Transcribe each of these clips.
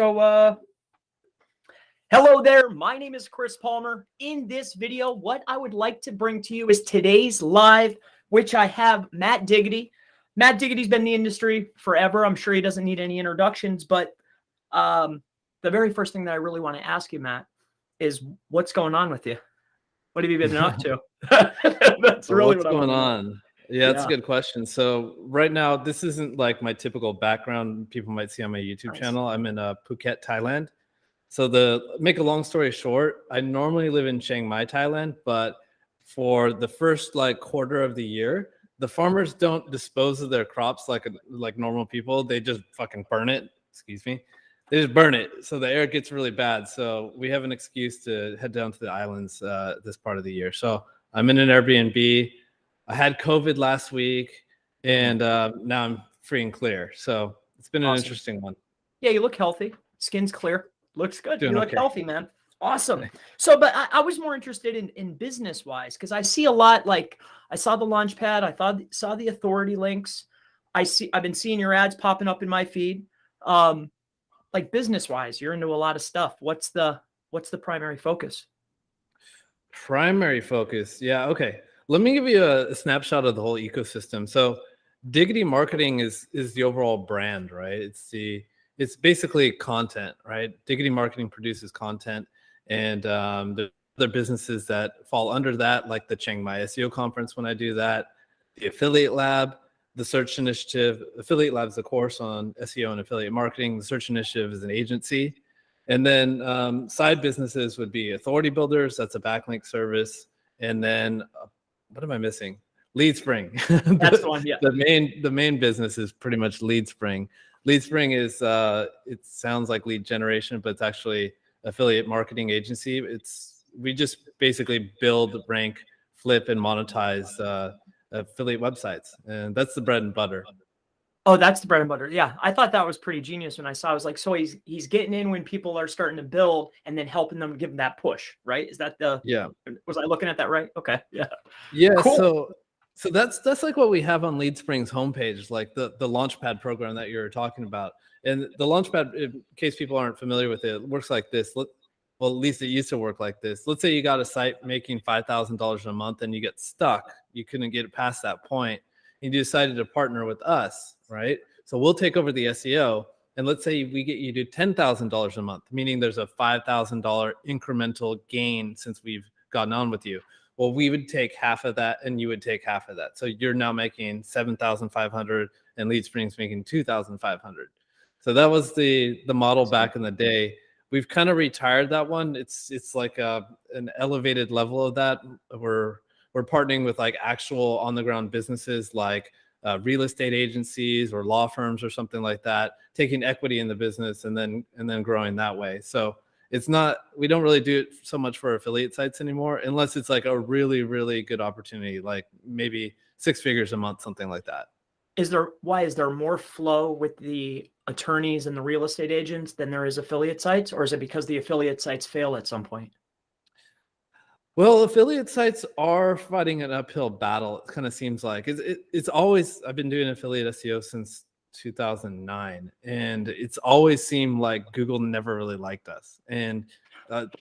So, hello there. My name is Chris Palmer. In this video, what I would like to bring to you is today's live, which I have Matt Diggity. Matt Diggity's been in the industry forever. I'm sure he doesn't need any introductions, but the very first thing that I really want to ask you, Matt, is what's going on with you? What have you been up to? That's really what's what going I on. Yeah, that's a good question. So right now, this isn't like my typical background people might see on my YouTube channel. I'm in Phuket, Thailand. So make a long story short, I normally live in Chiang Mai, Thailand, but for the first quarter of the year, the farmers don't dispose of their crops like normal people. They just fucking burn it. Excuse me. They just burn it. So the air gets really bad. So we have an excuse to head down to the islands this part of the year. So I'm in an Airbnb. I had COVID last week, and now I'm free and clear. So it's been an interesting one. Yeah, you look healthy. Skin's clear. Looks good. Doing you look okay. Healthy, man. Awesome. So, but I was more interested in business wise, because I see a lot. Like I saw the Launchpad. I saw the authority links. I've been seeing your ads popping up in my feed. Like business wise, you're into a lot of stuff. What's the primary focus? Primary focus. Yeah. Okay. Let me give you a snapshot of the whole ecosystem. So Diggity marketing is the overall brand, right? It's basically content, right? Diggity marketing produces content, and the other businesses that fall under that, like the Chiang Mai SEO conference when I do that, the Affiliate Lab, the Search Initiative. Affiliate Lab is a course on SEO and affiliate marketing. The Search Initiative is an agency. And then side businesses would be Authority Builders. That's a backlink service. And then what am I missing? LeadSpring. That's the one. Yeah. The main business is pretty much LeadSpring. LeadSpring is it sounds like lead generation, but it's actually affiliate marketing agency. We just basically build, rank, flip, and monetize affiliate websites, and that's the bread and butter. Oh, that's the bread and butter. Yeah, I thought that was pretty genius when I saw. I was like, so he's getting in when people are starting to build, and then helping them give them that push, right? Is that yeah? Was I looking at that right? Okay, yeah, yeah. Cool. So that's like what we have on LeadSpring's homepage, like the Launchpad program that you're talking about. And the Launchpad, in case people aren't familiar with it, works like this. Well, at least it used to work like this. Let's say you got a site making $5,000 a month and you get stuck. You couldn't get past that point. And you decided to partner with us, right? So we'll take over the SEO. And let's say we get you to $10,000 a month, meaning there's a $5,000 incremental gain since we've gotten on with you. Well, we would take half of that and you would take half of that. So you're now making $7,500 and LeadSpring's making $2,500. So that was the model back in the day. We've kind of retired that one. It's like an elevated level of that. We're partnering with like actual on the ground businesses like real estate agencies or law firms or something like that, taking equity in the business and then growing that way. So it's not, we don't really do it so much for affiliate sites anymore, unless it's like a really, really good opportunity, like maybe 6 figures a month, something like that. Why is there more flow with the attorneys and the real estate agents than there is affiliate sites? Or is it because the affiliate sites fail at some point? Well, affiliate sites are fighting an uphill battle. It kind of seems like it's always, I've been doing affiliate SEO since 2009, and it's always seemed like Google never really liked us. And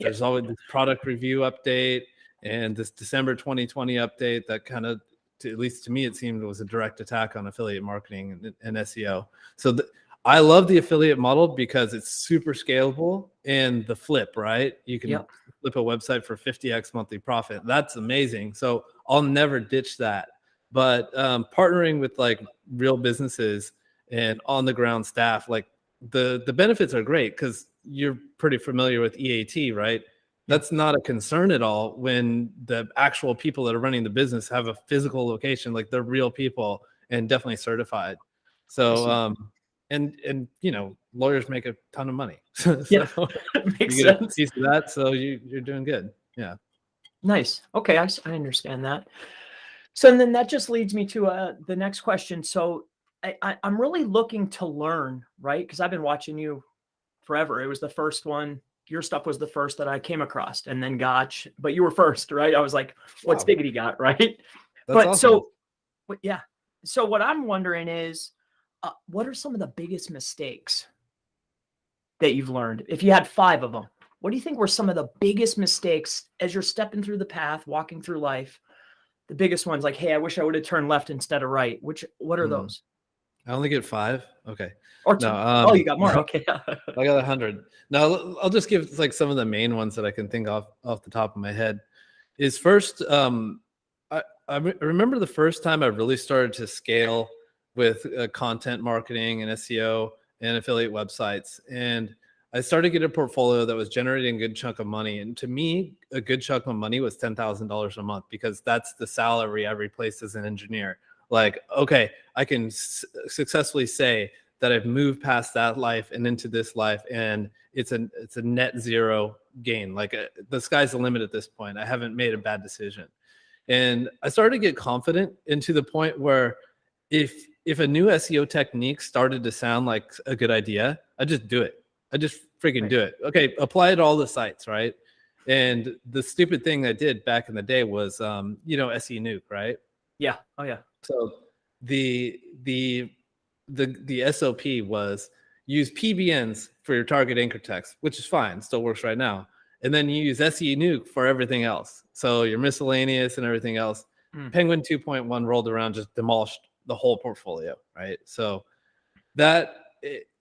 there's always this product review update and this December 2020 update that kind of, at least to me, it seemed it was a direct attack on affiliate marketing and SEO. So I love the affiliate model because it's super scalable, and the flip, right? You can flip a website for 50x monthly profit. That's amazing. So I'll never ditch that. But partnering with like real businesses and on the ground staff, like the benefits are great because you're pretty familiar with EAT, right? That's not a concern at all when the actual people that are running the business have a physical location, like they're real people and definitely certified. So and you know, lawyers make a ton of money. So Makes you get sense. a piece of that, so you're doing good. Yeah. Nice. Okay, I understand that. So then that just leads me to the next question. So I'm really looking to learn, right? Because I've been watching you forever. It was the first one. Your stuff was the first that I came across, and then Gotch, but you were first, right? I was like, what's Diggity got, right? That's awesome. Yeah. So what I'm wondering is, what are some of the biggest mistakes that you've learned? If you had 5 of them, what do you think were some of the biggest mistakes as you're stepping through the path, walking through life? The biggest ones, like, hey, I wish I would have turned left instead of right. What are those? I only get 5. Okay. Or No. oh, you got more. Okay. I got 100. Now I'll just give like some of the main ones that I can think off the top of my head. Is first, I remember the first time I really started to scale with content marketing and SEO and affiliate websites, and I started to get a portfolio that was generating a good chunk of money. And to me, a good chunk of money was $10,000 a month, because that's the salary I replaced as an engineer. Like, okay, I can successfully say that I've moved past that life and into this life, and it's a net zero gain. Like the sky's the limit at this point. I haven't made a bad decision. And I started to get confident, into the point where if a new SEO technique started to sound like a good idea, I just do it. I just freaking do it. Okay, apply it to all the sites, right? And the stupid thing I did back in the day was, SE Nuke, right? Yeah. Oh yeah. So the SOP was use PBNs for your target anchor text, which is fine, still works right now. And then you use SE Nuke for everything else. So your miscellaneous and everything else. Penguin 2.1 rolled around, just demolished the whole portfolio, right? So that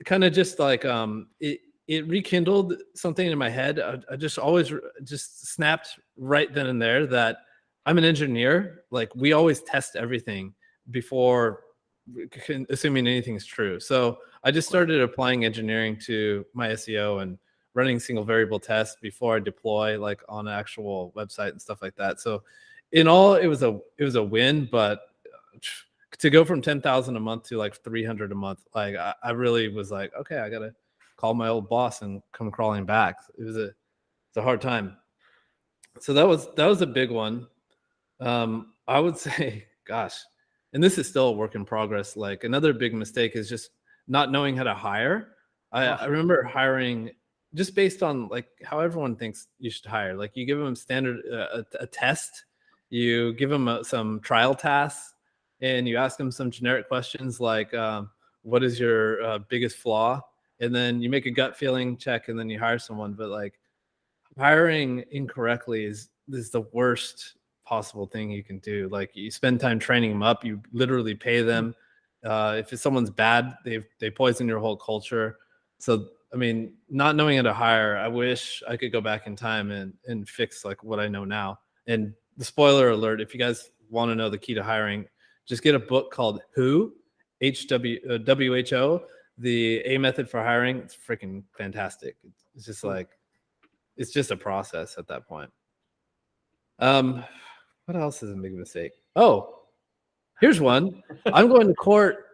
kind of just like it rekindled something in my head. I just always just snapped right then and there that I'm an engineer. Like, we always test everything before assuming anything's true. So I just started applying engineering to my SEO and running single variable tests before I deploy, like on an actual website and stuff like that. So in all, it was a win, but to go from 10,000 a month to like 300 a month, like I really was like, okay, I gotta call my old boss and come crawling back. It's a hard time. So that was a big one. I would say, gosh, and this is still a work in progress. Like, another big mistake is just not knowing how to hire. I remember hiring just based on like how everyone thinks you should hire. Like, you give them standard a test, you give them some trial tasks, and you ask them some generic questions like, what is your biggest flaw? And then you make a gut feeling check, and then you hire someone. But like, hiring incorrectly is the worst possible thing you can do. Like, you spend time training them up, you literally pay them. If someone's bad, they poison your whole culture. So I mean, not knowing how to hire, I wish I could go back in time and fix like what I know now. And the spoiler alert, if you guys want to know the key to hiring, just get a book called WHO, WHO, the A Method for Hiring. It's freaking fantastic. It's just like, it's just a process at that point. What else is a big mistake? Oh, here's one. I'm going to court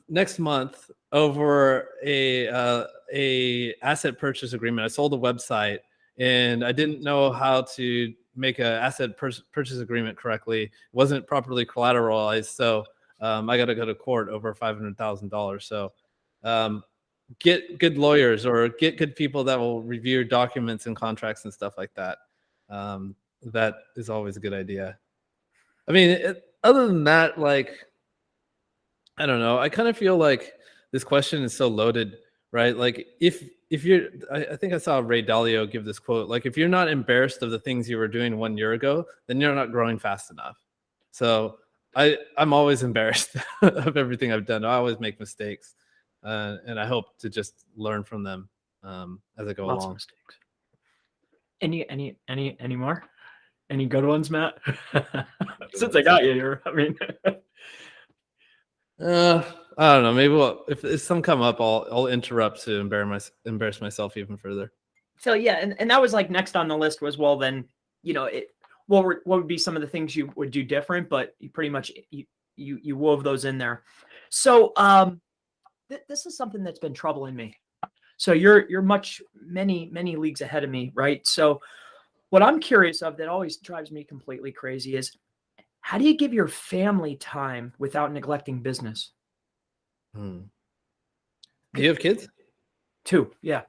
next month over a asset purchase agreement. I sold a website and I didn't know how to make an asset purchase agreement correctly. It wasn't properly collateralized, so I got to go to court over $500,000. So get good lawyers, or get good people that will review your documents and contracts and stuff like that. That is always a good idea. I mean, other than that, like, I don't know. I kind of feel like this question is so loaded, right? Like, if you're, I think I saw Ray Dalio give this quote, like, if you're not embarrassed of the things you were doing 1 year ago, then you're not growing fast enough. So I'm always embarrassed of everything I've done. I always make mistakes, and I hope to just learn from them as I go along. Lots of mistakes. Any more? Any good ones, Matt? Since I got you, I mean, I don't know. Maybe if some come up, I'll interrupt to embarrass myself even further. So yeah, and that was like next on the list was, well, then, what would be some of the things you would do different, but you pretty much you wove those in there. So this is something that's been troubling me. So you're many leagues ahead of me, right? So what I'm curious of that always drives me completely crazy is, how do you give your family time without neglecting business? Do you have kids? 2, yeah.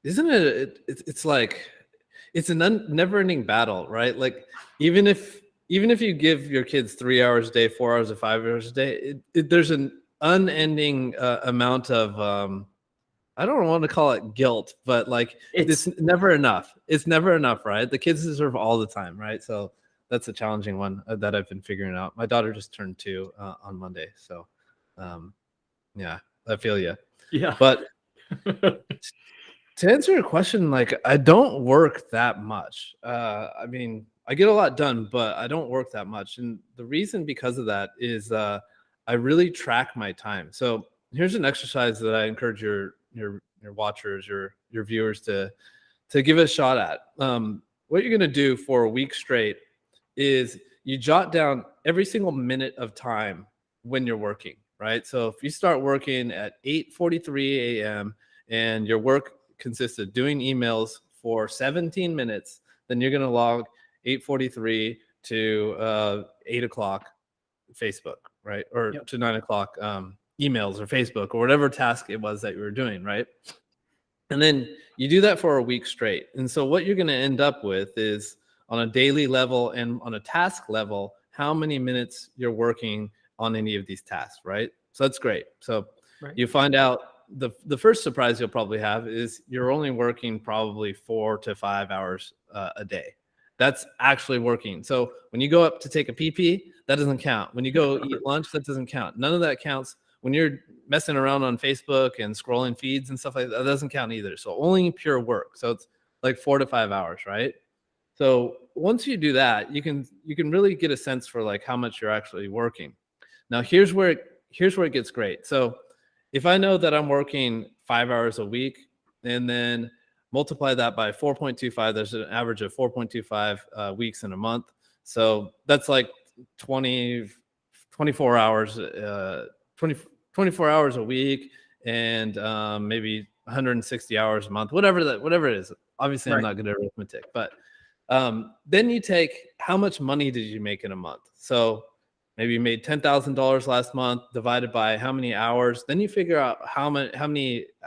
Isn't it? It's like, it's a never-ending battle, right? Like, even if you give your kids 3 hours a day, 4 hours or 5 hours a day, there's an unending amount of I don't want to call it guilt, but like it's never enough. It's never enough, right? The kids deserve all the time, right? So that's a challenging one that I've been figuring out. My daughter just turned 2 on Monday, so yeah, I feel you. Yeah. But to answer your question, like I don't work that much. I mean, I get a lot done, but I don't work that much, and the reason because of that is I really track my time. So here's an exercise that I encourage your watchers, your viewers to give it a shot at. What you're gonna do for a week straight is you jot down every single minute of time when you're working, right? So if you start working at 8:43 a.m. and your work consists of doing emails for 17 minutes, then you're gonna log 8:43 to 8 o'clock Facebook, right? Or to 9 o'clock emails or Facebook or whatever task it was that you were doing, right? And then you do that for a week straight. And so what you're going to end up with is on a daily level and on a task level, how many minutes you're working on any of these tasks, right? So that's great. So you find out the first surprise you'll probably have is you're only working probably 4 to 5 hours a day. That's actually working. So when you go up to take a pee, that doesn't count. When you go eat lunch, that doesn't count. None of that counts. When you're messing around on Facebook and scrolling feeds and stuff like that, that doesn't count either. So only pure work. So it's like 4 to 5 hours, right? So once you do that, you can really get a sense for like how much you're actually working. Now here's where it gets great. So if I know that I'm working 5 hours a week and then multiply that by 4.25, there's an average of 4.25 weeks in a month. So that's like 24 hours, 24 hours a week and maybe 160 hours a month, whatever it is. Obviously, I'm not good at arithmetic, but then you take how much money did you make in a month? So maybe you made $10,000 last month divided by how many hours. Then you figure out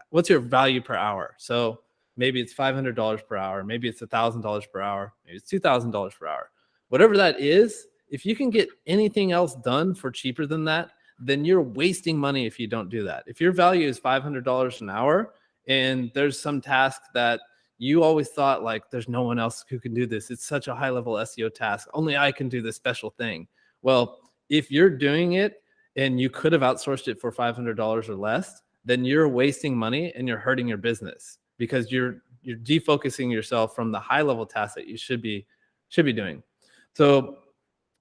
what's your value per hour. So maybe it's $500 per hour. Maybe it's $1,000 per hour. Maybe it's $2,000 per hour. Whatever that is, if you can get anything else done for cheaper than that, then you're wasting money if you don't do that. If your value is $500 an hour and there's some task that you always thought like there's no one else who can do this, it's such a high level SEO task, only I can do this special thing. Well, if you're doing it and you could have outsourced it for $500 or less, then you're wasting money and you're hurting your business because you're defocusing yourself from the high level tasks that you should be doing. So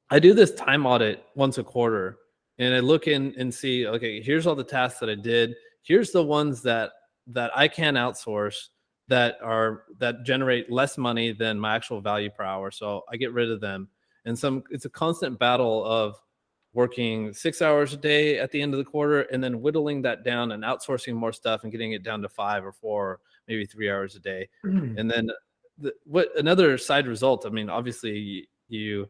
I do this time audit once a quarter and I look in and see, okay, here's all the tasks that I did. Here's the ones that I can outsource that generate less money than my actual value per hour. So I get rid of them. And it's a constant battle of working 6 hours a day at the end of the quarter and then whittling that down and outsourcing more stuff and getting it down to 5 or 4, maybe 3 hours a day. And then another side result, I mean, obviously you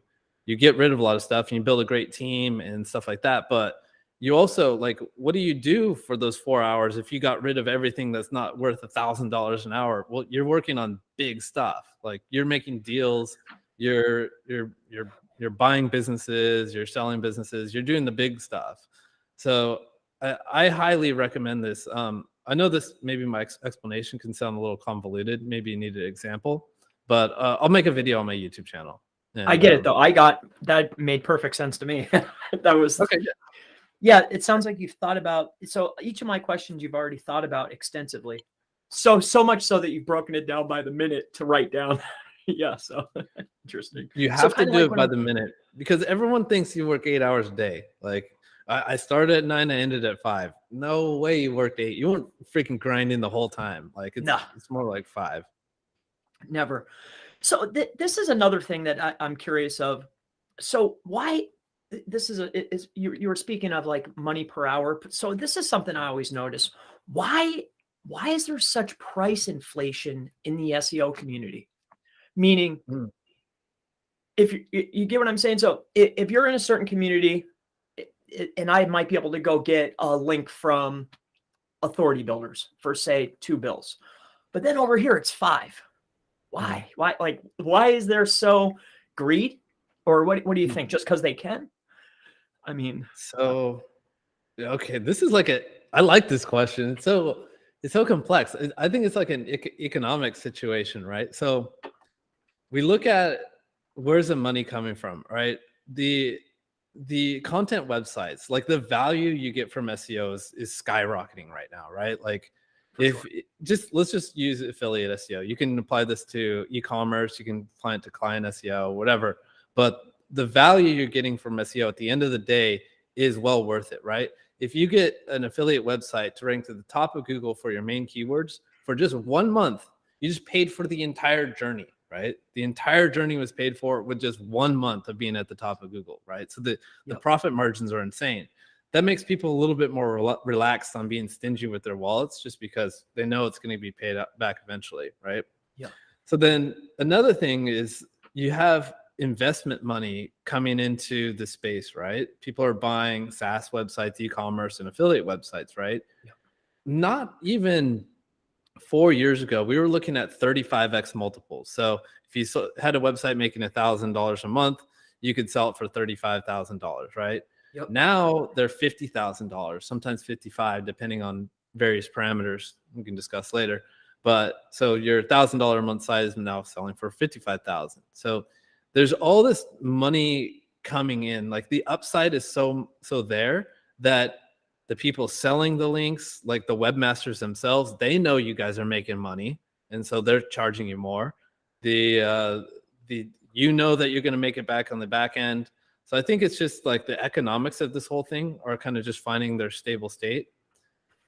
get rid of a lot of stuff and you build a great team and stuff like that. But you also like, what do you do for those 4 hours if you got rid of everything that's not worth $1,000 an hour? Well, you're working on big stuff. Like you're making deals, you're buying businesses, you're selling businesses, you're doing the big stuff. So I highly recommend this. I know this, maybe my explanation can sound a little convoluted. Maybe you need an example, but I'll make a video on my YouTube channel. And, I get it though. That made perfect sense to me. That was okay. Yeah, it sounds like you've thought about, so each of my questions you've already thought about extensively. So much so that you've broken it down by the minute to write down. Yeah, so interesting. You have to do it by the minute because everyone thinks you work 8 hours a day. Like I started at 9, I ended at 5. No way you worked 8. You weren't freaking grinding the whole time. Like it's more like 5. Never. So this is another thing that I'm curious of. So why this is you were speaking of like money per hour. So this is something I always notice. Why is there such price inflation in the SEO community? Meaning, if you get what I'm saying. So if you're in a certain community, and I might be able to go get a link from Authority Builders for say 2 bills, but then over here it's 5. Why? Why is there so greed? Or what do you think? Just because they can? I mean, so okay, this is like I like this question. So it's so complex. I think it's like an economic situation, right? So we look at where's the money coming from, right? The content websites, like the value you get from SEO is skyrocketing right now, right? Like For if sure. just let's just use affiliate SEO. You can apply this to e-commerce, you can apply it to client SEO, whatever. But the value you're getting from SEO at the end of the day is well worth it, right? If you get an affiliate website to rank to the top of Google for your main keywords for just 1 month, you just paid for the entire journey, right? The entire journey was paid for with just 1 month of being at the top of Google, right? So the profit margins are insane. That makes people a little bit more relaxed on being stingy with their wallets, just because they know it's going to be paid back eventually, right? Yeah. So then another thing is you have investment money coming into the space, right? People are buying SaaS websites, e-commerce, and affiliate websites, right? Yeah. Not even 4 years ago, we were looking at 35x multiples. So if you had a website making $1,000 a month, you could sell it for $35,000, right? Yep. Now they're $50,000, sometimes 55, depending on various parameters we can discuss later. But so your $1,000 a month site is now selling for 55,000. So there's all this money coming in. Like the upside is so there that the people selling the links, like the webmasters themselves, they know you guys are making money, and so they're charging you more. The you know that you're going to make it back on the back end. So I think it's just like the economics of this whole thing are kind of just finding their stable state.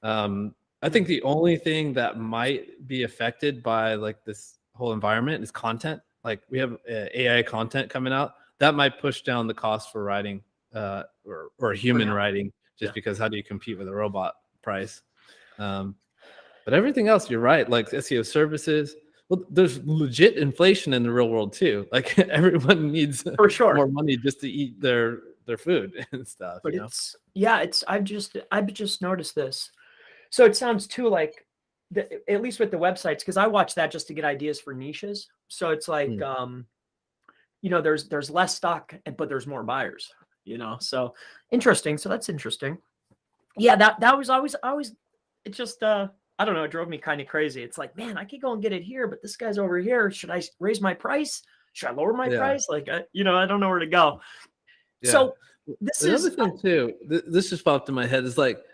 I think the only thing that might be affected by like this whole environment is content. Like we have AI content coming out that might push down the cost for writing or human writing, just because how do you compete with a robot price? But everything else, you're right. Like SEO services, well, there's legit inflation in the real world too. Like everyone needs For sure. more money just to eat their food and stuff. But I've just noticed this. So it sounds too like at least with the websites, because I watch that just to get ideas for niches. So it's like there's less stock, but there's more buyers, so interesting. So that's interesting. Yeah, that was always it just I don't know, it drove me kind of crazy. It's like, man, I could go and get it here, but this guy's over here. Should I raise my price? Should I lower my price? Like I don't know where to go. So this another thing too, this just popped in my head, is like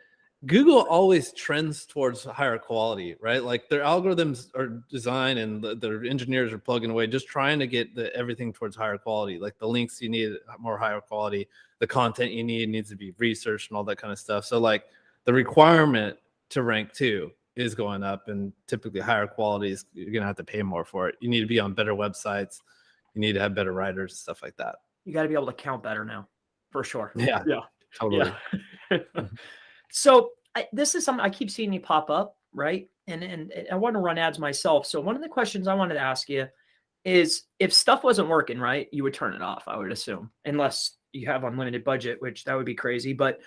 Google always trends towards higher quality, right? Like their algorithms are designed and their engineers are plugging away, just trying to get everything towards higher quality. Like the links you need more higher quality, the content you need needs to be researched and all that kind of stuff. So like the requirement to rank too is going up, and typically higher quality is you're gonna have to pay more for it. You need to be on better websites. You need to have better writers, stuff like that. You got to be able to count better now, for sure. Yeah, totally. Yeah. So this is something I keep seeing you pop up, right? And I want to run ads myself. So one of the questions I wanted to ask you is, if stuff wasn't working, right, you would turn it off, I would assume, unless you have unlimited budget, which that would be crazy. But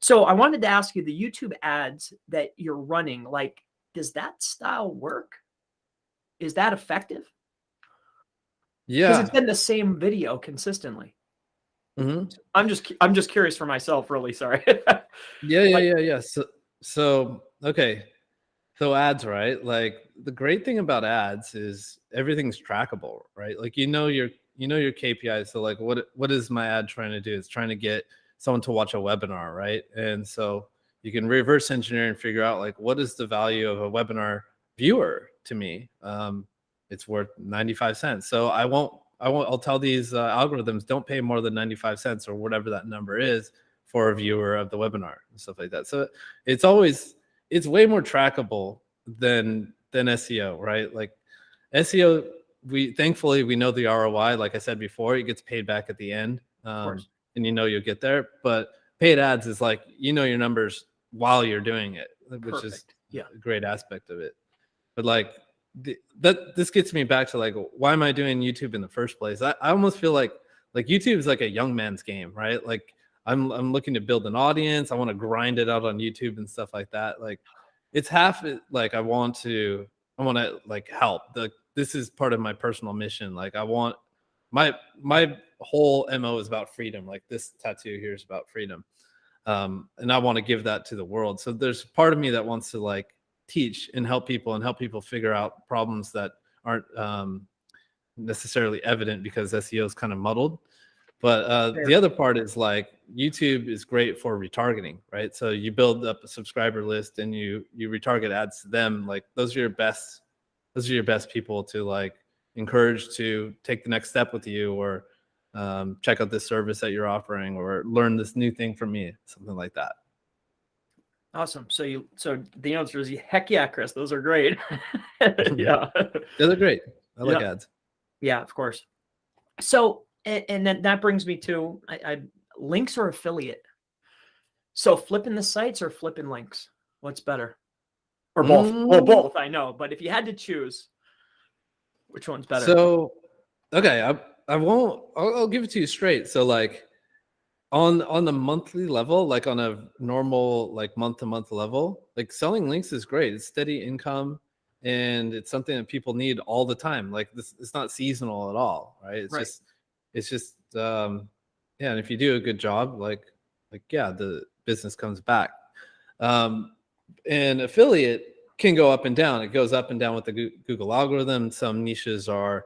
so I wanted to ask you, the YouTube ads that you're running, like, does that style work? Is that effective? Yeah, because it's been the same video consistently. I'm just curious for myself, really. Sorry. Yeah. So okay. So ads, right? Like the great thing about ads is everything's trackable, right? Like your KPIs. So like what is my ad trying to do? It's trying to get someone to watch a webinar, right? And so you can reverse engineer and figure out like what is the value of a webinar viewer to me. It's worth 95 cents. So I'll tell these algorithms, don't pay more than 95 cents or whatever that number is for a viewer of the webinar and stuff like that. So it's way more trackable than SEO, right? Like SEO, thankfully we know the ROI. Like I said before, it gets paid back at the end, and you'll get there. But paid ads is like your numbers while you're doing it, which is a great aspect of it. But like this gets me back to like, why am I doing YouTube in the first place? I almost feel like YouTube is like a young man's game, right? Like I'm looking to build an audience. I want to grind it out on YouTube and stuff like that. Like it's half like I want to like help. This is part of my personal mission. Like I want my whole MO is about freedom. Like this tattoo here is about freedom. And I want to give that to the world. So there's part of me that wants to like teach and help people figure out problems that aren't necessarily evident because SEO is kind of muddled. But the other part is like YouTube is great for retargeting, right? So you build up a subscriber list and you retarget ads to them. Like those are your best people to like encourage to take the next step with you, or check out this service that you're offering, or learn this new thing from me, something like that. Awesome. So the answer is heck yeah, Chris. Those are great. Yeah. They're great. I like ads. Yeah, of course. So, and then that brings me to links or affiliate. So flipping the sites or flipping links, what's better? Or both? Well, both, I know. But if you had to choose, which one's better? So, okay, I'll give it to you straight. So like on the monthly level, like on a normal like month-to-month level, like selling links is great. It's steady income and it's something that people need all the time. Like this, it's not seasonal at all, right? It's just yeah, and if you do a good job, like yeah, the business comes back. And affiliate can go up and down. It goes up and down with the Google algorithm. Some niches are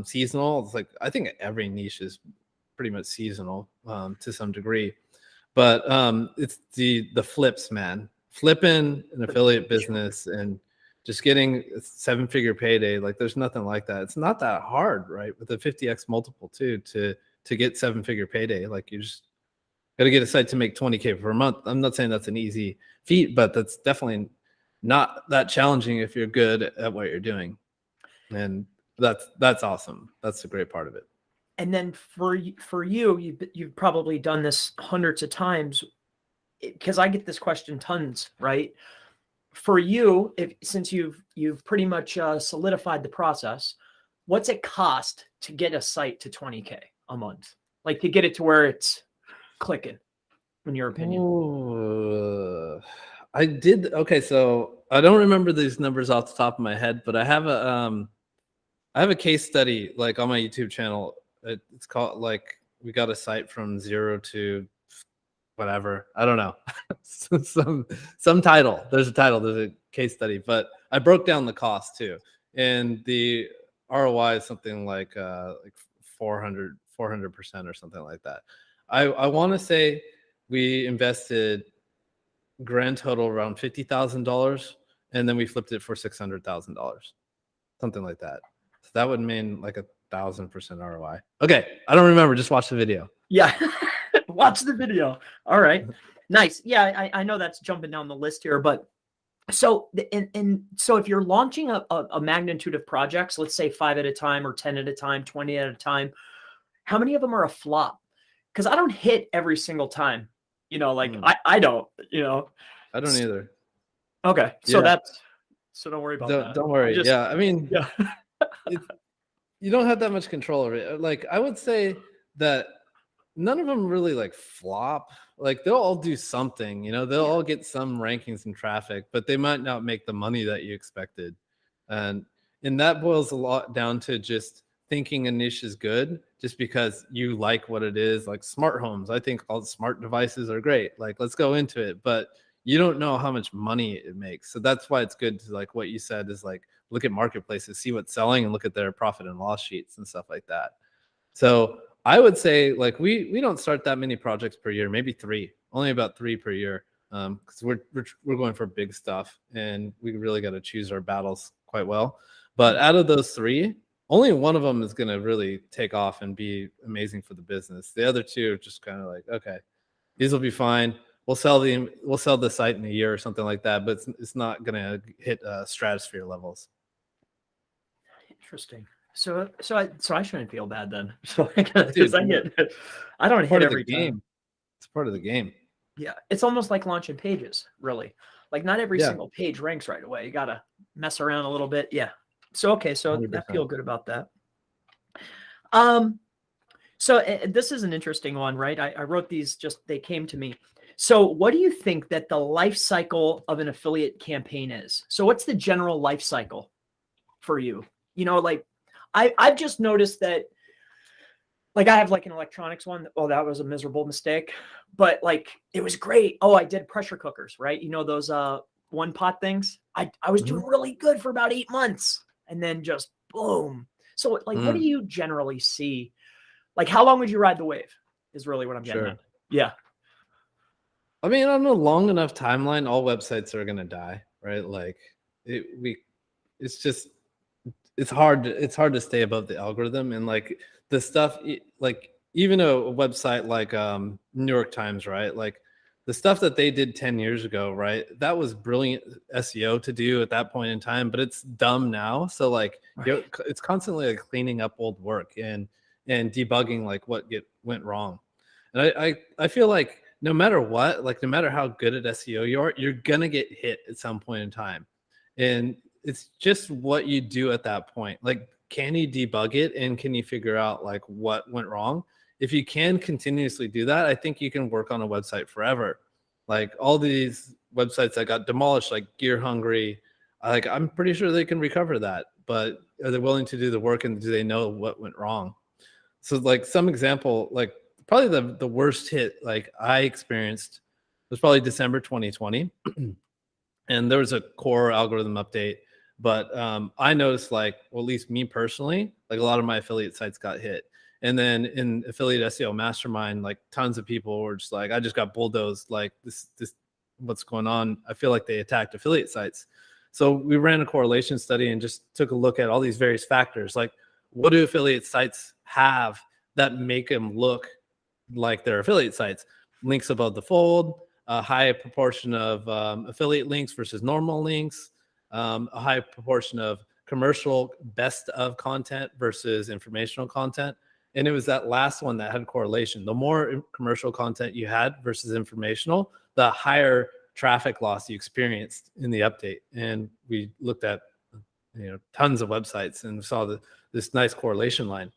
seasonal. It's like I think every niche is pretty much seasonal to some degree, but it's the flips, man. Flipping an affiliate business and just getting a 7-figure payday, like there's nothing like that. It's not that hard, right? With a 50x multiple too, to get 7-figure payday. Like you just got to get a site to make 20K per month. I'm not saying that's an easy feat, but that's definitely not that challenging if you're good at what you're doing. And that's awesome. That's a great part of it. And then for you, you've probably done this hundreds of times, because I get this question tons, right? For you, since you've pretty much solidified the process, what's it cost to get a site to 20K a month? Like to get it to where it's clicking, in your opinion? I did. Okay, so I don't remember these numbers off the top of my head, but I have a case study like on my YouTube channel. It's called like we got a site from 0 to whatever. I don't know. some title. There's a title. There's a case study, but I broke down the cost too, and the ROI is something like 400% or something like that. I want to say we invested grand total around $50,000, and then we flipped it for $600,000, something like that. So that would mean like 1,000% ROI. Okay, I don't remember. Just watch the video. Yeah, watch the video. All right, nice. Yeah, I know that's jumping down the list here, but so and so if you're launching a magnitude of projects, let's say 5 at a time or 10 at a time, 20 at a time, how many of them are a flop? Because I don't hit every single time. You know, like I don't. You know, I don't either. Okay, so so don't worry about that. Don't worry. I mean, yeah. You don't have that much control over it. Like I would say that none of them really like flop. Like they'll all do something, you know, they'll all get some rankings and traffic, but they might not make the money that you expected. And that boils a lot down to just thinking a niche is good just because you like what it is. Like smart homes, I think all the smart devices are great. Like let's go into it, but you don't know how much money it makes. So that's why it's good to, like what you said, is like look at marketplaces, see what's selling, and look at their profit and loss sheets and stuff like that. So I would say like we don't start that many projects per year, maybe 3, only about 3 per year, because we're going for big stuff and we really got to choose our battles quite well. But out of those 3, only one of them is going to really take off and be amazing for the business. The other 2 are just kind of like, okay, these will be fine. We'll sell the site in a year or something like that, but it's not going to hit stratosphere levels. Interesting. So I shouldn't feel bad then. So I don't hit every game. It's part of the game. Yeah, it's almost like launching pages, really. Like not every single page ranks right away. You gotta mess around a little bit. Yeah. So okay, so 100%. I feel good about that. So this is an interesting one, right? I wrote these, they came to me. So what do you think that the life cycle of an affiliate campaign is? So what's the general life cycle for you? You know, like I've just noticed that, like I have like an electronics one. Oh, that was a miserable mistake, but like it was great. Oh, I did pressure cookers, right? You know, those one pot things, I was doing really good for about 8 months, and then just boom. So like, what do you generally see? Like, how long would you ride the wave is really what I'm getting at. Yeah. I mean, on a long enough timeline, all websites are going to die, right? Like it's just, it's hard to stay above the algorithm. And like the stuff, like even a website like New York Times, right? Like the stuff that they did 10 years ago, right? That was brilliant SEO to do at that point in time, but it's dumb now. So like it's constantly like cleaning up old work and debugging like what went wrong. And I feel like no matter what, like no matter how good at SEO you are, you're gonna get hit at some point in time. And it's just what you do at that point. Like, can you debug it and can you figure out like what went wrong? If you can continuously do that, I think you can work on a website forever. Like all these websites that got demolished, like Gear Hungry, like I'm pretty sure they can recover that, but are they willing to do the work and do they know what went wrong? So like some example, like probably the worst hit like I experienced was probably December 2020. And there was a core algorithm update, but I noticed like, well, at least me personally, like a lot of my affiliate sites got hit. And then in affiliate SEO mastermind, like tons of people were just like, I just got bulldozed. Like this, what's going on? I feel like they attacked affiliate sites. So we ran a correlation study and just took a look at all these various factors. Like what do affiliate sites have that make them look like their affiliate sites? Links above the fold, a high proportion of affiliate links versus normal links, a high proportion of commercial best of content versus informational content. And it was that last one that had correlation. The more commercial content you had versus informational, the higher traffic loss you experienced in the update. And we looked at tons of websites and saw this nice correlation line.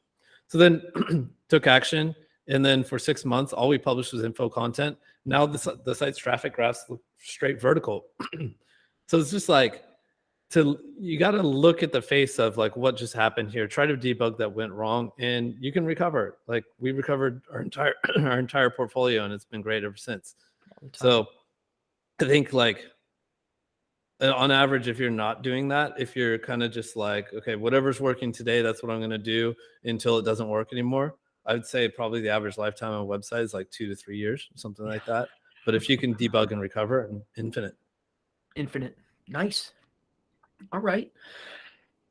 So then took action. And then for 6 months, all we published was info content. Now the site's traffic graphs look straight vertical. So it's just like, you got to look at the face of like what just happened here. Try to debug that went wrong, and you can recover. Like we recovered our entire portfolio, and it's been great ever since. So I think like on average, if you're not doing that, if you're kind of just like, okay, whatever's working today, that's what I'm going to do until it doesn't work anymore. I would say probably the average lifetime of a website is like 2 to 3 years, something like that. But if you can debug and recover, infinite. Nice. All right.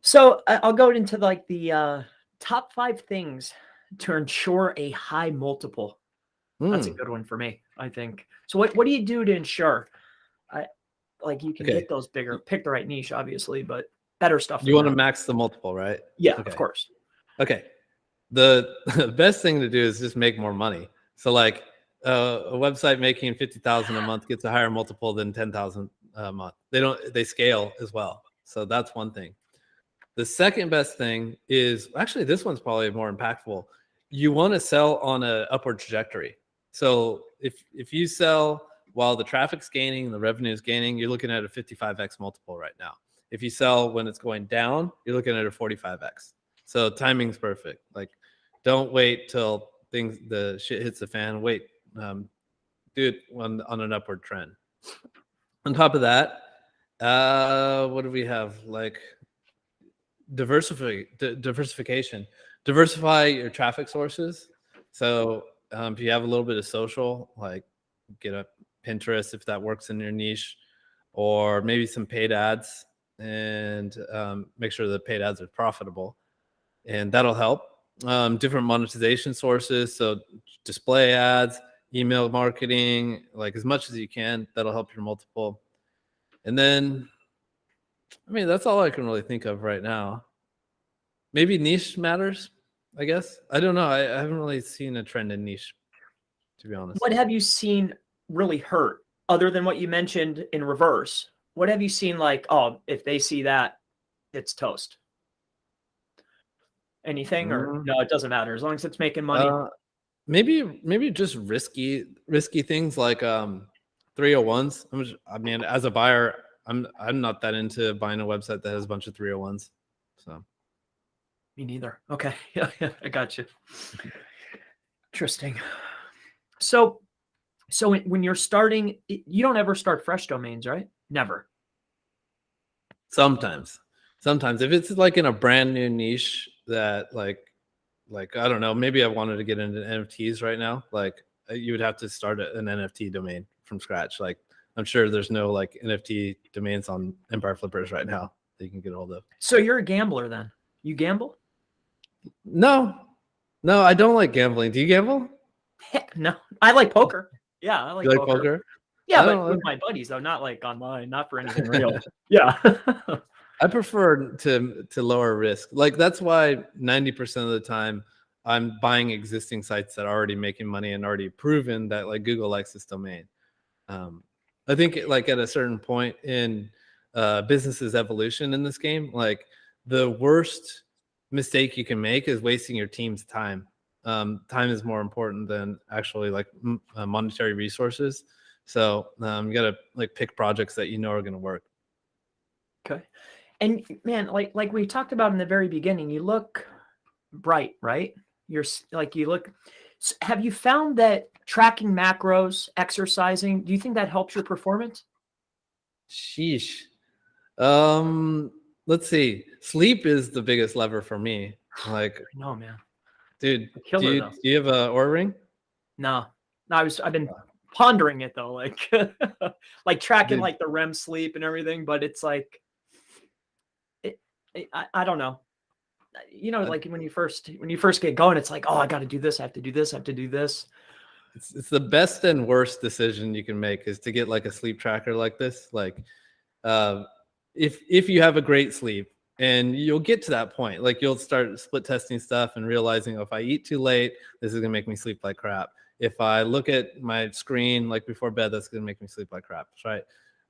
So I'll go into like the top 5 things to ensure a high multiple. That's a good one for me, I think. So what do you do to ensure like you can get those bigger, pick the right niche, obviously, but better stuff. You want to max the multiple, right? Yeah, of course. Okay. The best thing to do is just make more money. So like a website making 50,000 a month gets a higher multiple than 10,000 a month. They scale as well. So that's one thing. The second best thing is actually, this one's probably more impactful. You want to sell on an upward trajectory. So if you sell while the traffic's gaining, the revenue is gaining, you're looking at a 55x multiple right now. If you sell when it's going down, you're looking at a 45x. So timing's perfect. Like, don't wait till the shit hits the fan. Wait, do it on an upward trend. On top of that, what do we have? Like diversification. Diversify your traffic sources. So if you have a little bit of social, like get a Pinterest if that works in your niche, or maybe some paid ads, and make sure the paid ads are profitable, and that'll help. Different monetization sources, so display ads, email marketing, like as much as you can, that'll help your multiple. And then, I mean, that's all I can really think of right now. Maybe niche matters, I guess. I don't know. I haven't really seen a trend in niche, to be honest. What have you seen really hurt other than what you mentioned in reverse? What have you seen like, oh, if they see that, it's toast? Anything, or no, it doesn't matter as long as it's making money? Maybe just risky things like 301s. I mean, as a buyer, I'm not that into buying a website that has a bunch of 301s. So me neither. Okay. Yeah, I got you. Interesting. So when you're starting, you don't ever start fresh domains, right? Never. Sometimes if it's like in a brand new niche that like I don't know, maybe I wanted to get into NFTs right now. Like you would have to start an NFT domain from scratch. Like I'm sure there's no like NFT domains on Empire Flippers right now that you can get a hold of. So you're a gambler then? You gamble? No, I don't like gambling. Do you gamble? Heck no. I like poker. Yeah, I like You like poker. poker? Yeah, I but don't. with my buddies though, not like online, not for anything real. Yeah. I prefer to lower risk. Like that's why 90% of the time I'm buying existing sites that are already making money and already proven that like Google likes this domain. I think like at a certain point in business's evolution in this game, like the worst mistake you can make is wasting your team's time. Time is more important than actually like monetary resources. So you gotta like pick projects that you know are gonna work. Okay. And man, like we talked about in the very beginning, you look bright, right? You're like you look. Have you found that tracking macros, exercising, do you think that helps your performance? Sheesh. Let's see. Sleep is the biggest lever for me. Like, No, man. dude, Killer do though. you have a Oura ring? No, I've been pondering it though, like like tracking Dude. like the REM sleep and everything, but it's like I don't know. You know, like when you first get going, it's like, oh, I got to do this, I have to do this, I have to do this. It's the best and worst decision you can make is to get like a sleep tracker like this. Like, if you have a great sleep, and you'll get to that point, like you'll start split testing stuff and realizing, oh, if I eat too late, this is gonna make me sleep like crap. If I look at my screen like before bed, that's gonna make me sleep like crap, right?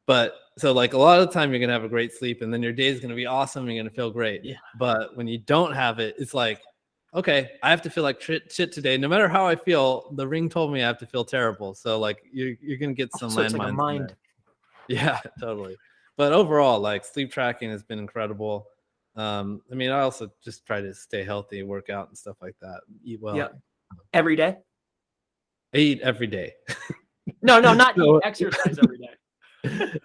But so like a lot of the time you're gonna have a great sleep, and then your day is gonna be awesome. And you're gonna feel great. Yeah. But when you don't have it, it's like, okay, I have to feel like shit today. No matter how I feel, the ring told me I have to feel terrible. So like you're gonna get some So it's like a landmines. mind. Yeah, totally. But overall, like sleep tracking has been incredible. I mean, I also just try to stay healthy, work out and stuff like that. Eat well. Yeah. Every day? I eat every day. No, not eat, exercise every day.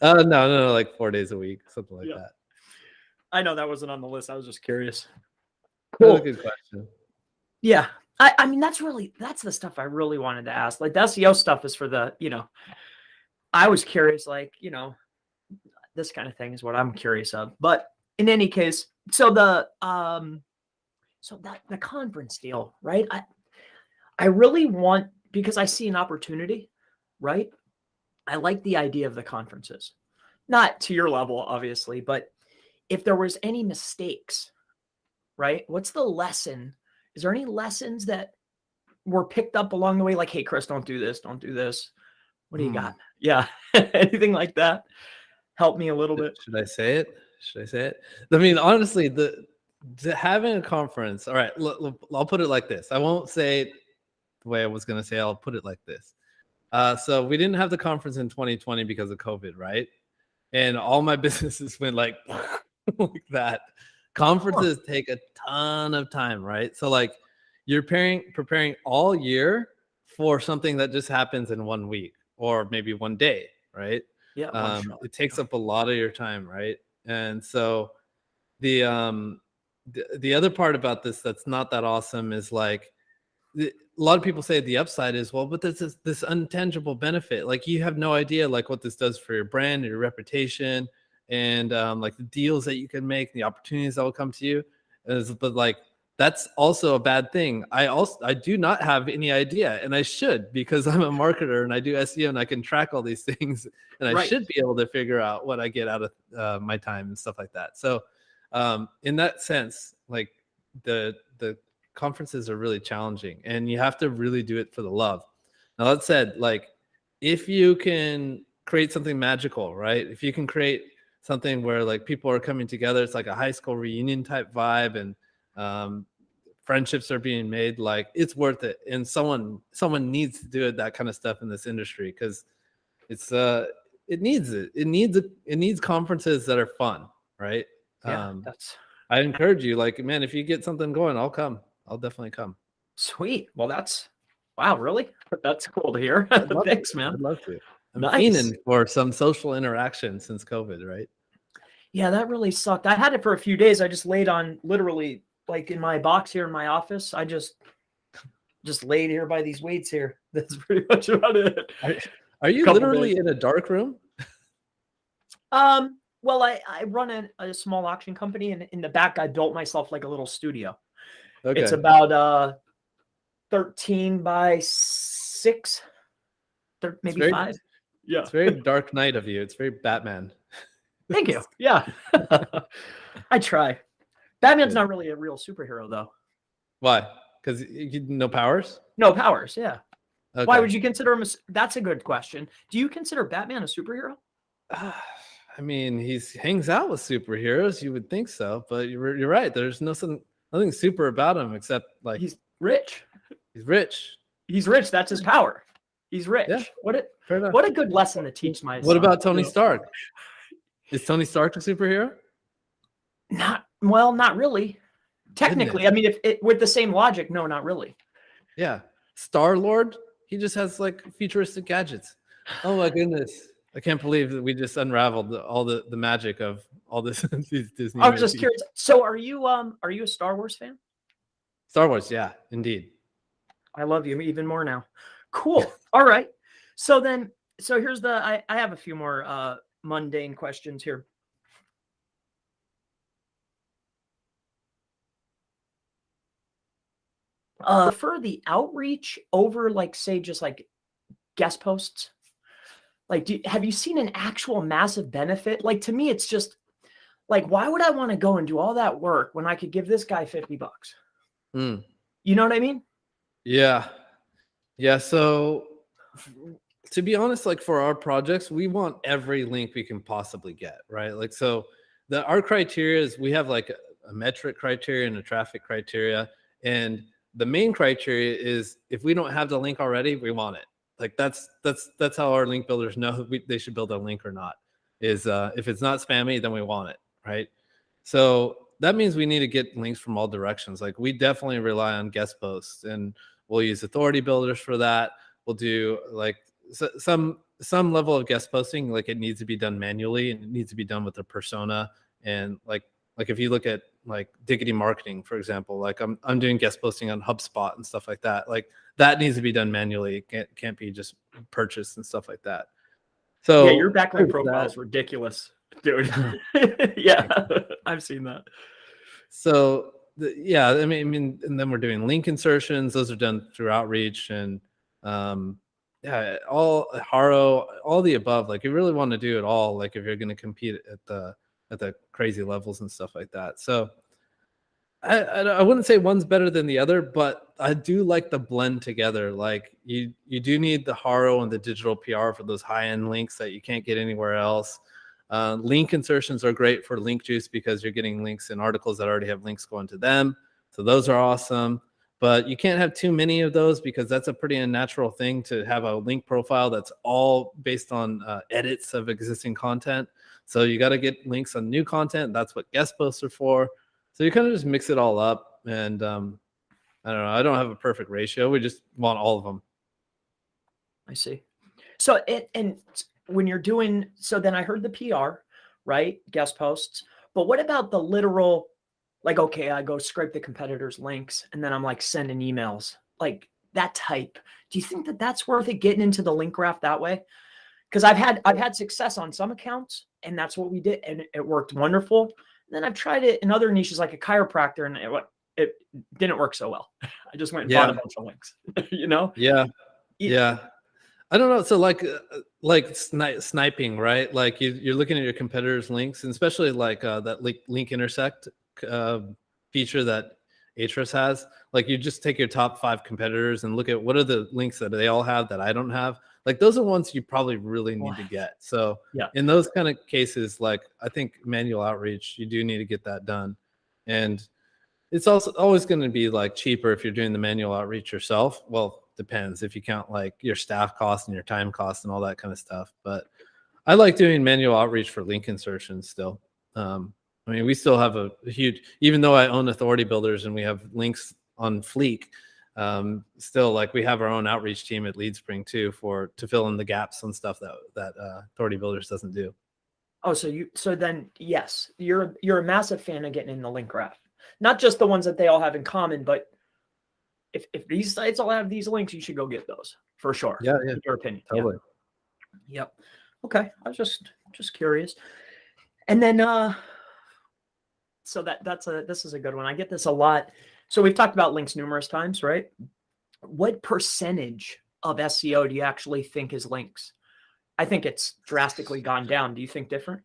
No, like 4 days a week, something like that. I know that wasn't on the list. I was just curious. Cool. That's a good question. Yeah. I mean, that's the stuff I really wanted to ask. Like the SEO stuff is for the, I was curious, like, this kind of thing is what I'm curious of. But in any case, so the conference deal, right? I really want, because I see an opportunity, right? I like the idea of the conferences. Not to your level, obviously, but if there was any mistakes, right? What's the lesson? Is there any lessons that were picked up along the way? Like, hey, Chris, don't do this. Don't do this. What do you got? Yeah. Anything like that? Help me a little bit. Should I say it? I mean, honestly, having a conference. All right, I'll put it like this. I won't say it the way I was going to say. I'll put it like this. So we didn't have the conference in 2020 because of COVID, right? And all my businesses went like like that. Conferences take a ton of time, right? So like you're preparing all year for something that just happens in 1 week or maybe 1 day, right? Yeah. It takes up a lot of your time, right? And so the other part about this that's not that awesome is like a lot of people say the upside is, well, but there's this intangible benefit. Like you have no idea like what this does for your brand, your reputation, and like the deals that you can make, the opportunities that will come to you. But like that's also a bad thing. I do not have any idea, and I should, because I'm a marketer and I do SEO and I can track all these things, and I should be able to figure out what I get out of my time and stuff like that. So in that sense, like the conferences are really challenging, and you have to really do it for the love. Now that said, like if you can create something magical, right? If you can create something where like people are coming together, it's like a high school reunion type vibe, and friendships are being made, like it's worth it. And someone needs to do it, that kind of stuff in this industry, because it's it needs conferences that are fun, right? Yeah, I encourage you, like, man, if you get something going, I'll come. I'll definitely come. Sweet. Well, wow, really? That's cool to hear. Thanks, man. I'd love to. I'm nice. fiending for some social interaction since COVID, right? Yeah, that really sucked. I had it for a few days. I just laid on literally like in my box here in my office. I just laid here by these weights here. That's pretty much about it. Are you Couple literally days. in a dark room? Well, I run a small auction company, and in the back, I built myself like a little studio. It's Okay. about 13 by 6, It's maybe very 5. Yeah. it's very Dark Knight of you. It's very Batman. Thank you. Yeah. I try. Batman's Good. not really a real superhero, though. Why? Because no powers? No powers. Yeah. Why Okay. would you consider him that's a good question. Do you consider Batman a superhero? I mean, hangs out with superheroes. You would think so, but you're right. There's nothing super about him except like He's rich. he's rich. He's rich. That's his power. He's rich. Yeah, fair enough. What a good lesson to teach my What son. about Tony Stark? Is Tony Stark a superhero? Not really. Technically, Goodness. I mean, if it with the same logic, no, not really. Yeah. Star-Lord, he just has like futuristic gadgets. Oh my goodness. I can't believe that we just unraveled all the magic of all this these Disney I was just movies. curious. So, are you a Star Wars fan? Star Wars, yeah, indeed. I love you even more now. Cool. All right. So then, here's I have a few more mundane questions here. For the outreach over, like, say, just like guest posts? Like, have you seen an actual massive benefit? Like, to me, it's just like, why would I want to go and do all that work when I could give this guy $50? Mm. You know what I mean? Yeah. Yeah. So to be honest, like for our projects, we want every link we can possibly get, right? Like, so our criteria is we have like a metric criteria and a traffic criteria. And the main criteria is if we don't have the link already, we want it. Like that's how our link builders know they should build a link or not. Is if it's not spammy, then we want it, right? So that means we need to get links from all directions. Like we definitely rely on guest posts, and we'll use authority builders for that. We'll do like some level of guest posting. Like it needs to be done manually, and it needs to be done with a persona. And like if you look at like Diggity marketing, for example, like I'm doing guest posting on HubSpot and stuff like that. Like that needs to be done manually. It can't be just purchased and stuff like that. Yeah, So your backlink profile is ridiculous, dude. Yeah, I've seen that. So yeah, I mean, and then we're doing link insertions. Those are done through outreach and yeah, all Haro, all the above. Like you really want to do it all. Like if you're going to compete at the crazy levels and stuff like that. So I wouldn't say one's better than the other, but I do like the blend together. Like you do need the Haro and the digital PR for those high end links that you can't get anywhere else. Link insertions are great for link juice because you're getting links in articles that already have links going to them. So those are awesome. But you can't have too many of those because that's a pretty unnatural thing to have a link profile that's all based on edits of existing content. So you got to get links on new content. That's what guest posts are for. So you kind of just mix it all up. And I don't know. I don't have a perfect ratio. We just want all of them. I see. So and when you're doing, so then I heard the PR, right? Guest posts. But what about the literal, like, okay, I go scrape the competitors' links and then I'm like sending emails, like that type. Do you think that that's worth it getting into the link graph that way? Because I've had success on some accounts and that's what we did. And it worked wonderful. And then I've tried it in other niches like a chiropractor and it didn't work so well. I just went and bought a bunch of links, you know? Yeah. Yeah. I don't know. So like sniping, right? Like you're looking at your competitors' links, and especially like that link intersect feature that Ahrefs has. Like you just take your top 5 competitors and look at what are the links that they all have that I don't have. Like those are ones you probably really need to get. So yeah, in those kind of cases, like I think manual outreach, you do need to get that done. And it's also always going to be like cheaper if you're doing the manual outreach yourself. Well, depends if you count like your staff costs and your time costs and all that kind of stuff. But I like doing manual outreach for link insertions still. I mean, we still have a huge, even though I own authority builders and we have links on Fleek, still like we have our own outreach team at LeadSpring too to fill in the gaps on stuff that authority builders doesn't do. Oh, so then yes, you're a massive fan of getting in the link graph. Not just the ones that they all have in common, but if these sites all have these links, you should go get those for sure. Yeah, In your opinion. totally. Yeah. Yep. Okay. I was just curious. And then so this is a good one. I get this a lot. So we've talked about links numerous times, right? What percentage of SEO do you actually think is links? I think it's drastically gone down. Do you think different?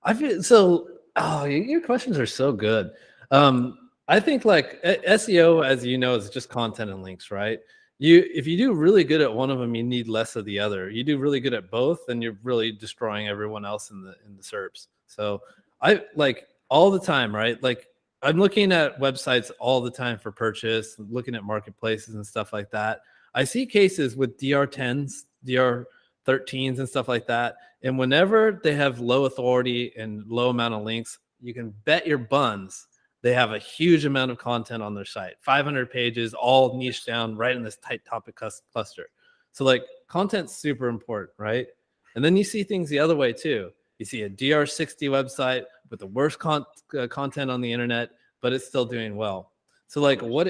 I feel so. Oh, your questions are so good. I think like SEO, as you know, is just content and links, right? If you do really good at one of them, you need less of the other. You do really good at both, and you're really destroying everyone else in the SERPs. So I like all the time, right? Like I'm looking at websites all the time for purchase, looking at marketplaces and stuff like that. I see cases with DR10s, DR13s, and stuff like that. And whenever they have low authority and low amount of links, you can bet your buns they have a huge amount of content on their site, 500 pages, all niche down right in this tight topic cluster. So like content's super important, right? And then you see things the other way too. You see a DR60 website with the worst content on the internet, but it's still doing well. So like what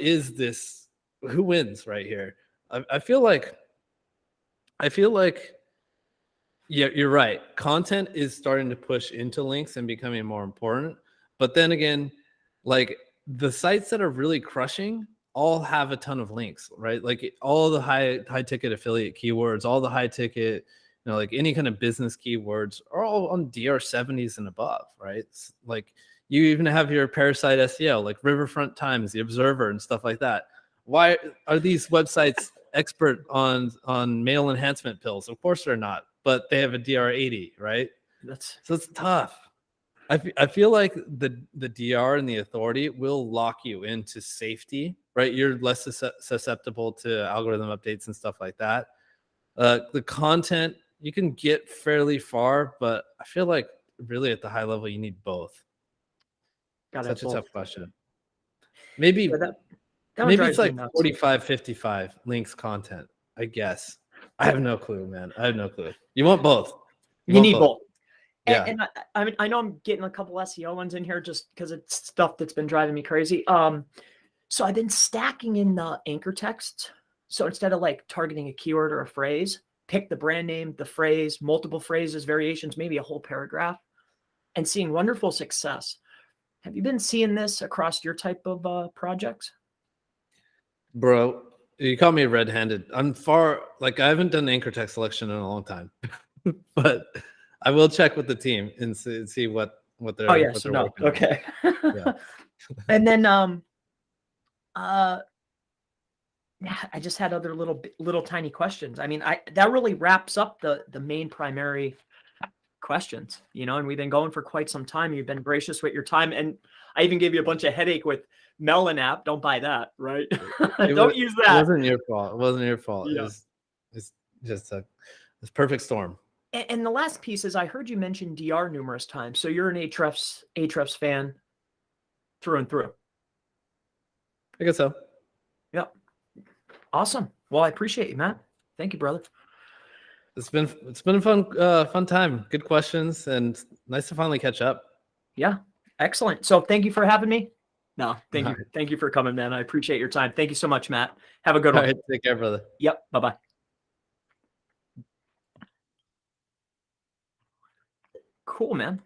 is this? Who wins right here? I feel like yeah, you're right. Content is starting to push into links and becoming more important. But then again, like the sites that are really crushing all have a ton of links, right? Like all the high ticket affiliate keywords, all the high ticket, like any kind of business keywords are all on DR70s and above, right? It's like you even have your parasite SEO, like Riverfront Times, The Observer, and stuff like that. Why are these websites expert on male enhancement pills? Of course they're not, but they have a DR80, right? So it's tough. I feel like the DR and the authority will lock you into safety, right? You're less susceptible to algorithm updates and stuff like that. The content you can get fairly far, but I feel like really at the high level you need both. Such a tough question. Maybe Yeah, that maybe drives it's me like nuts. 45-55 links content, I guess. I have no clue, man. I have no clue. You want both. You need both. Yeah. And I mean, I know I'm getting a couple SEO ones in here just because it's stuff that's been driving me crazy. So I've been stacking in the anchor text. So instead of like targeting a keyword or a phrase, pick the brand name, the phrase, multiple phrases, variations, maybe a whole paragraph, and seeing wonderful success. Have you been seeing this across your type of projects? Bro, you call me red-handed. I haven't done anchor text selection in a long time, but I will check with the team and see what they're working on. Okay. Yeah. And then yeah, I just had other little tiny questions. I mean, that really wraps up the main primary questions, and we've been going for quite some time. You've been gracious with your time, and I even gave you a bunch of headache with Melon app. Don't buy that, right? Don't use that. It wasn't your fault. It wasn't your fault. Yeah. It's just this perfect storm. And the last piece is I heard you mention DR numerous times. So you're an Ahrefs fan through and through. I guess so. Yep. Awesome. Well, I appreciate you, Matt. Thank you, brother. It's been a fun time. Good questions and nice to finally catch up. Yeah. Excellent. So thank you for having me. No, thank you. Thank you for coming, man. I appreciate your time. Thank you so much, Matt. Have a good one. All right, take care, brother. Yep. Bye-bye. Cool, man.